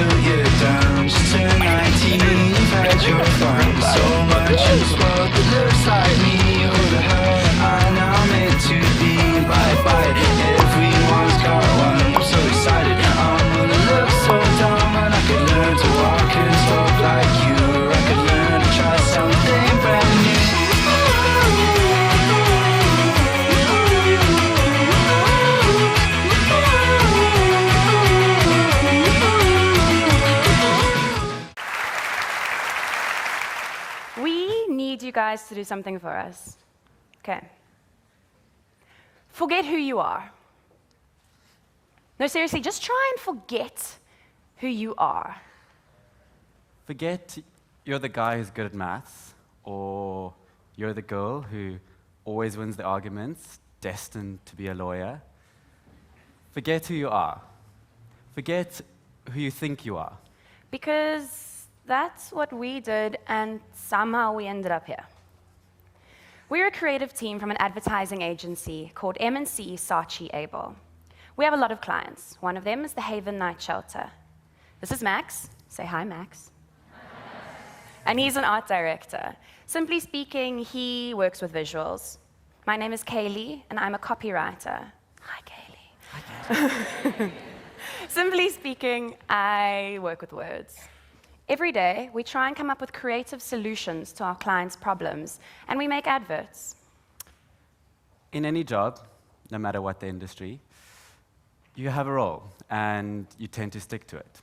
till you're done. Just turn 19, you've had your fun. So much in this world that looks like me or the her I'm now meant to be. Bye-bye, everyone's got one. I'm so excited, I'm gonna look so dumb. And I could learn to walk and talk like you, or I could learn to try something brand new. We need you guys to do something for us. Okay. Forget who you are. No, seriously, just try and forget who you are. Forget you're the guy who's good at maths, or you're the girl who always wins the arguments, destined to be a lawyer. Forget who you are. Forget who you think you are. Because that's what we did, and somehow we ended up here. We're a creative team from an advertising agency called M&C Saatchi Abel. We have a lot of clients. One of them is the Haven Night Shelter. This is Max. Say hi, Max. And he's an art director. Simply speaking, he works with visuals. My name is Kayli, and I'm a copywriter. Hi, Kayli. Hi, Kayli. Simply speaking, I work with words. Every day, we try and come up with creative solutions to our clients' problems, and we make adverts. In any job, no matter what the industry, you have a role, and you tend to stick to it.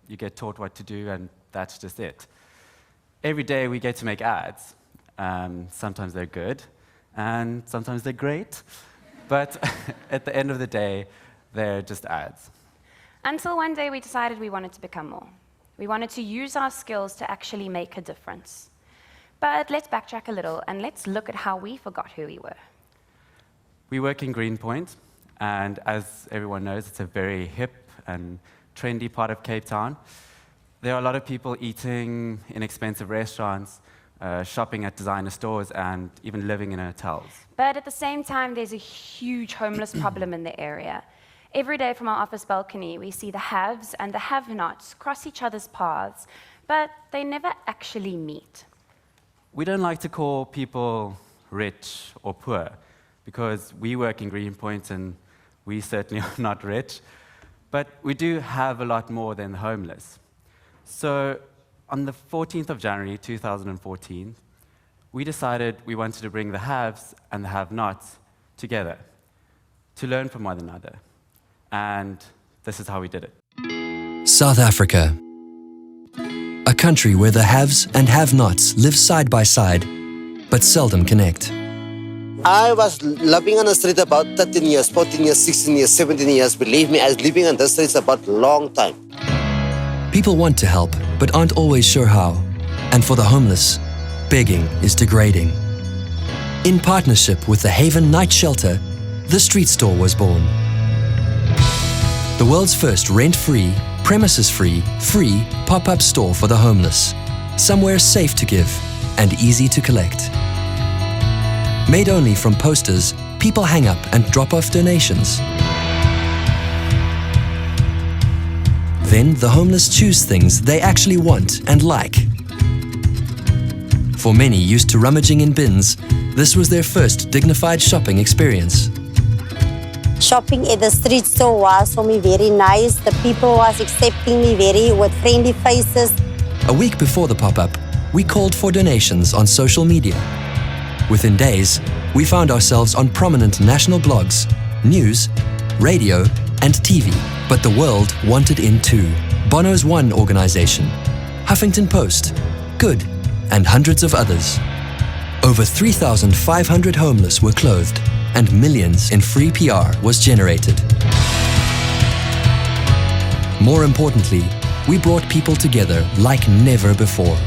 You get taught what to do, and that's just it. Every day, we get to make ads. Sometimes they're good, and sometimes they're great, but at the end of the day, they're just ads. Until one day, we decided we wanted to become more. We wanted to use our skills to actually make a difference. But let's backtrack a little, and let's look at how we forgot who we were. We work in Greenpoint, and as everyone knows, it's a very hip and trendy part of Cape Town. There are a lot of people eating in expensive restaurants, shopping at designer stores, and even living in hotels. But at the same time, there's a huge homeless problem in the area. Every day from our office balcony, we see the haves and the have-nots cross each other's paths, but they never actually meet. We don't like to call people rich or poor, because we work in Greenpoint and we certainly are not rich, but we do have a lot more than the homeless. So on the 14th of January 2014, we decided we wanted to bring the haves and the have-nots together to learn from one another. And this is how we did it. South Africa. A country where the haves and have-nots live side by side, but seldom connect. I was living on the street about 13 years, 14 years, 16 years, 17 years. Believe me, I was living on the streets about a long time. People want to help, but aren't always sure how. And for the homeless, begging is degrading. In partnership with the Haven Night Shelter, the street store was born. The world's first rent-free, premises-free, free pop-up store for the homeless. Somewhere safe to give and easy to collect. Made only from posters, people hang up and drop off donations. Then the homeless choose things they actually want and like. For many used to rummaging in bins, this was their first dignified shopping experience. Shopping at the street store was for me very nice. The people was accepting me very with friendly faces. A week before the pop-up, we called for donations on social media. Within days, we found ourselves on prominent national blogs, news, radio, and TV. But the world wanted in too. Bono's One organization, Huffington Post, Good, and hundreds of others. Over 3,500 homeless were clothed, and millions in free PR was generated. More importantly, we brought people together like never before.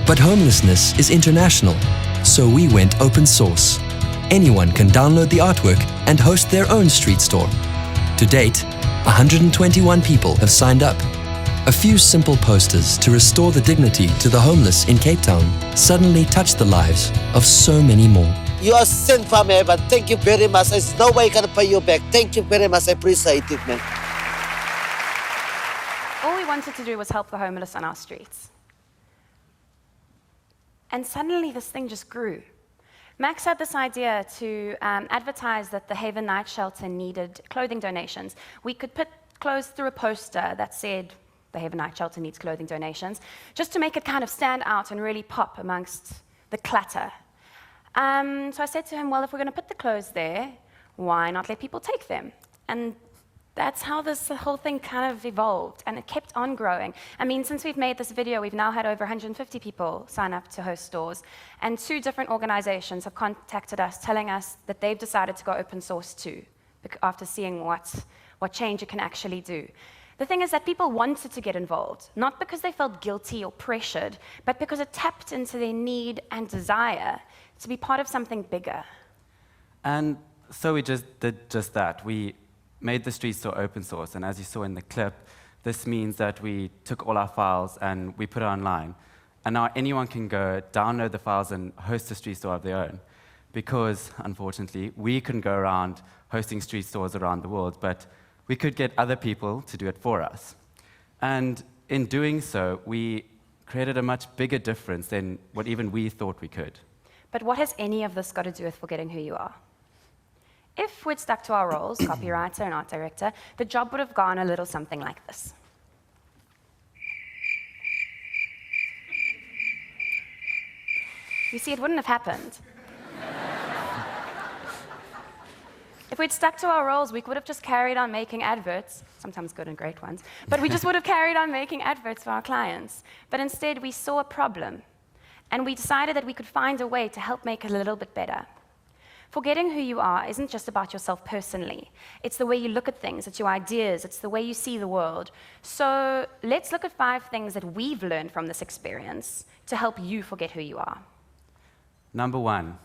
But homelessness is international, so we went open source. Anyone can download the artwork and host their own street store. To date, 121 people have signed up. A few simple posters to restore the dignity to the homeless in Cape Town suddenly touched the lives of so many more. You are sent from heaven. Thank you very much. There's no way I can pay you back. Thank you very much. I appreciate it, man. All we we wanted to do was help the homeless on our streets. And suddenly this thing just grew. Max had this idea to advertise that the Haven Night Shelter needed clothing donations. We could put clothes through a poster that said, the Haven Night Shelter needs clothing donations, just to make it kind of stand out and really pop amongst the clutter. So I said to him, well, if we're going to put the clothes there, why not let people take them? And that's how this whole thing kind of evolved, and it kept on growing. I mean, since we've made this video, we've now had over 150 people sign up to host stores, and 2 different organizations have contacted us telling us that they've decided to go open source too, after seeing what change it can actually do. The thing is that people wanted to get involved, not because they felt guilty or pressured, but because it tapped into their need and desire to be part of something bigger. And so we just did just that. We made the street store open source, and as you saw in the clip, this means that we took all our files and we put it online. And now anyone can go download the files and host a street store of their own. Because, unfortunately, we couldn't go around hosting street stores around the world, but we could get other people to do it for us. And in doing so, we created a much bigger difference than what even we thought we could. But what has any of this got to do with forgetting who you are? If we'd stuck to our roles, copywriter and art director, the job would have gone a little something like this. You see, it wouldn't have happened. If we'd stuck to our roles, we would have just carried on making adverts, sometimes good and great ones, but we just would have carried on making adverts for our clients. But instead, we saw a problem, and we decided that we could find a way to help make it a little bit better. Forgetting who you are isn't just about yourself personally. It's the way you look at things, it's your ideas, it's the way you see the world. So let's look at 5 things that we've learned from this experience to help you forget who you are. Number 1,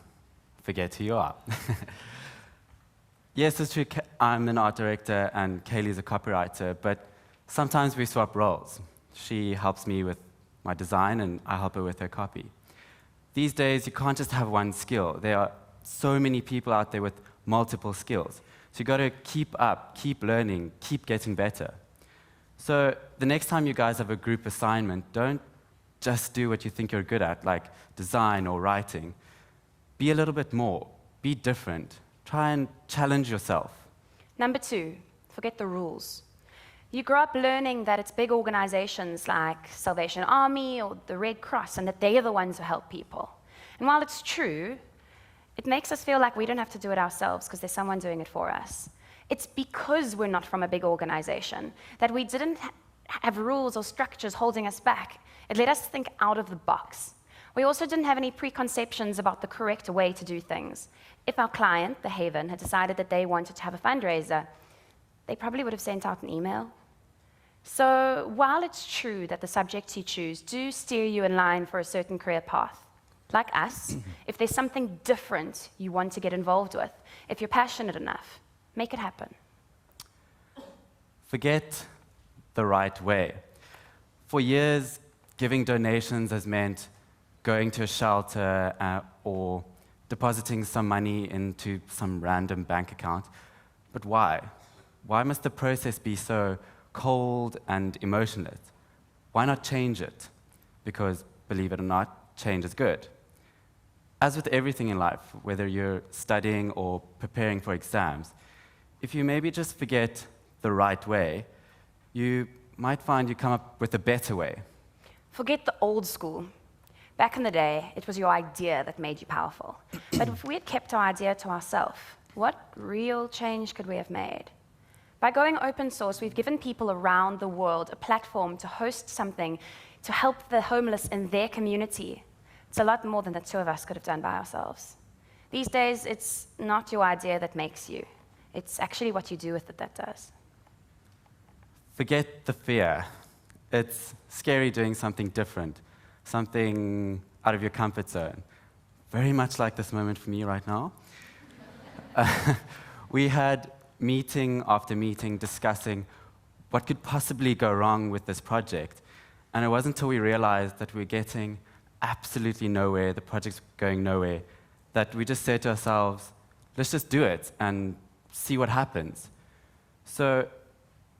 forget who you are. Yes, it's true, I'm an art director and Kayli's a copywriter, but sometimes we swap roles. She helps me with my design and I help her with her copy. These days, you can't just have one skill. There are so many people out there with multiple skills. So you've got to keep up, keep learning, keep getting better. So the next time you guys have a group assignment, don't just do what you think you're good at, like design or writing. Be a little bit more, be different. Try and challenge yourself. Number 2, forget the rules. You grow up learning that it's big organizations like Salvation Army or the Red Cross and that they are the ones who help people. And while it's true, it makes us feel like we don't have to do it ourselves because there's someone doing it for us. It's because we're not from a big organization that we didn't have rules or structures holding us back. It let us think out of the box. We also didn't have any preconceptions about the correct way to do things. If our client, the Haven, had decided that they wanted to have a fundraiser, they probably would have sent out an email. So while it's true that the subjects you choose do steer you in line for a certain career path, like us, if there's something different you want to get involved with, if you're passionate enough, make it happen. Forget the right way. For years, giving donations has meant going to a shelter or depositing some money into some random bank account. But why? Why must the process be so cold and emotionless? Why not change it? Because, believe it or not, change is good. As with everything in life, whether you're studying or preparing for exams, if you maybe just forget the right way, you might find you come up with a better way. Forget the old school. Back in the day, it was your idea that made you powerful. But if we had kept our idea to ourselves, what real change could we have made? By going open source, we've given people around the world a platform to host something to help the homeless in their community. It's a lot more than the 2 of us could have done by ourselves. These days, it's not your idea that makes you. It's actually what you do with it that does. Forget the fear. It's scary doing something different, something out of your comfort zone. Very much like this moment for me right now. We had meeting after meeting discussing what could possibly go wrong with this project. And it wasn't until we realized that we were getting absolutely nowhere, the project's going nowhere, that we just said to ourselves, let's just do it and see what happens. So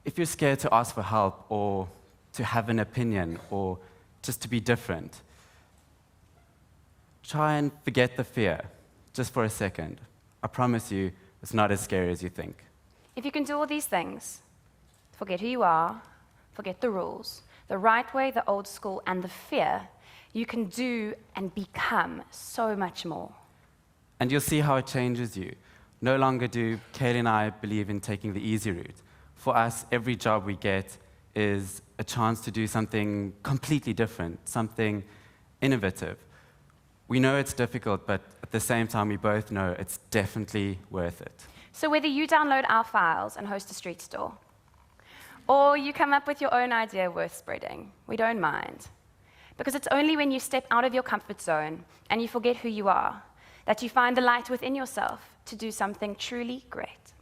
if you're scared to ask for help or to have an opinion or just to be different. Try and forget the fear, just for a second. I promise you, it's not as scary as you think. If you can do all these things, forget who you are, forget the rules, the right way, the old school, and the fear, you can do and become so much more. And you'll see how it changes you. No longer do Kayli and I believe in taking the easy route. For us, every job we get is a chance to do something completely different, something innovative. We know it's difficult, but at the same time, we both know it's definitely worth it. So whether you download our files and host a street store, or you come up with your own idea worth spreading, we don't mind. Because it's only when you step out of your comfort zone and you forget who you are that you find the light within yourself to do something truly great.